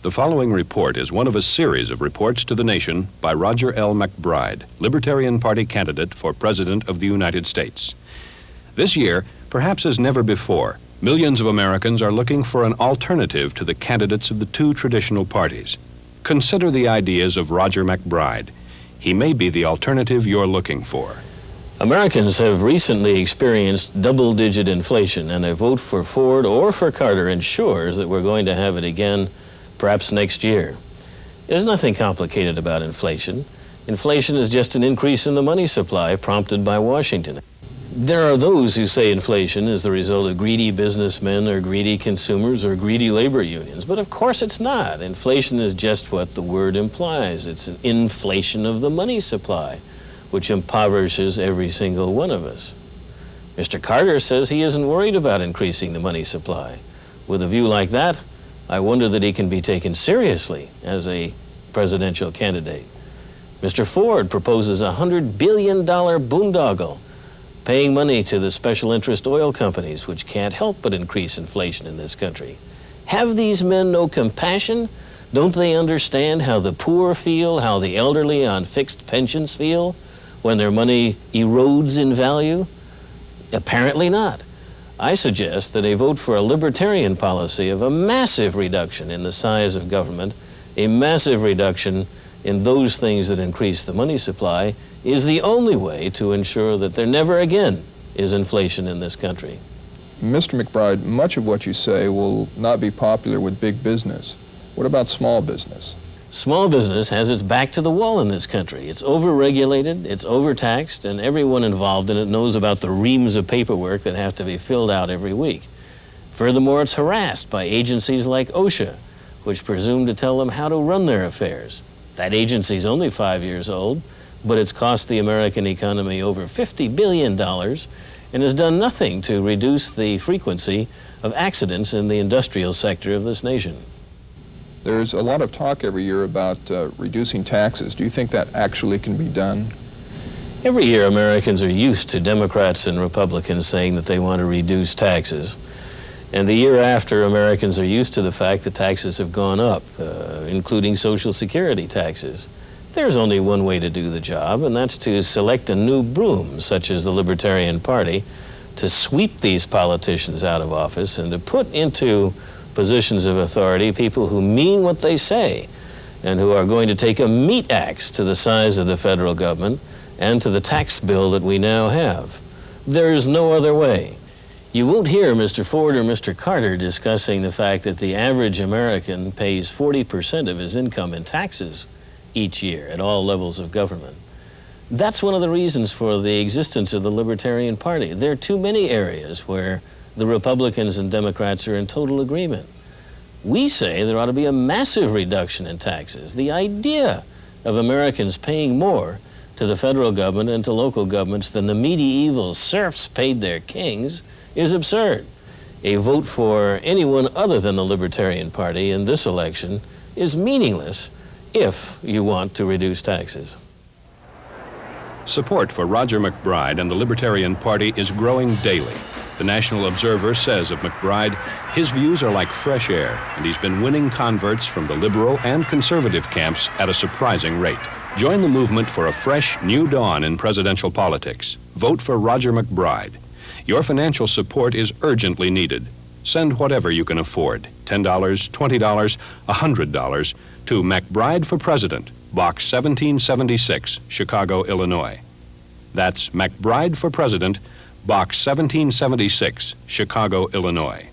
The following report is one of a series of reports to the nation by Roger L. MacBride, Libertarian Party candidate for President of the United States. This year, perhaps as never before, millions of Americans are looking for an alternative to the candidates of the two traditional parties. Consider the ideas of Roger MacBride. He may be the alternative you're looking for. Americans have recently experienced double-digit inflation, and a vote for Ford or for Carter ensures that we're going to have it again perhaps next year. There's nothing complicated about inflation. Inflation is just an increase in the money supply prompted by Washington. There are those who say inflation is the result of greedy businessmen or greedy consumers or greedy labor unions, but of course it's not. Inflation is just what the word implies. It's an inflation of the money supply, which impoverishes every single one of us. Mr. Carter says he isn't worried about increasing the money supply. With a view like that, I wonder that he can be taken seriously as a presidential candidate. Mr. Ford proposes a $100 billion boondoggle, paying money to the special interest oil companies, which can't help but increase inflation in this country. Have these men no compassion? Don't they understand how the poor feel, how the elderly on fixed pensions feel when their money erodes in value? Apparently not. I suggest that a vote for a libertarian policy of a massive reduction in the size of government, a massive reduction in those things that increase the money supply, is the only way to ensure that there never again is inflation in this country. Mr. MacBride, much of what you say will not be popular with big business. What about small business? Small business has its back to the wall in this country. It's overregulated, it's overtaxed, and everyone involved in it knows about the reams of paperwork that have to be filled out every week. Furthermore, it's harassed by agencies like OSHA, which presume to tell them how to run their affairs. That agency's only 5 years old, but it's cost the American economy over $50 billion and has done nothing to reduce the frequency of accidents in the industrial sector of this nation. There's a lot of talk every year about reducing taxes. Do you think that actually can be done? Every year, Americans are used to Democrats and Republicans saying that they want to reduce taxes. And the year after, Americans are used to the fact that taxes have gone up, including Social Security taxes. There's only one way to do the job, and that's to select a new broom, such as the Libertarian Party, to sweep these politicians out of office and to put into positions of authority people who mean what they say and who are going to take a meat axe to the size of the federal government and to the tax bill that we now have. There is no other way. You won't hear Mr. Ford or Mr. Carter discussing the fact that the average American pays 40% of his income in taxes each year at all levels of government. That's one of the reasons for the existence of the Libertarian Party. There are too many areas where the Republicans and Democrats are in total agreement. We say there ought to be a massive reduction in taxes. The idea of Americans paying more to the federal government and to local governments than the medieval serfs paid their kings is absurd. A vote for anyone other than the Libertarian Party in this election is meaningless if you want to reduce taxes. Support for Roger MacBride and the Libertarian Party is growing daily. The National Observer says of MacBride, his views are like fresh air, and he's been winning converts from the liberal and conservative camps at a surprising rate. Join the movement for a fresh, new dawn in presidential politics. Vote for Roger MacBride. Your financial support is urgently needed. Send whatever you can afford, $10, $20, $100, to MacBride for President, Box 1776, Chicago, Illinois. That's MacBride for President, Box 1776, Chicago, Illinois.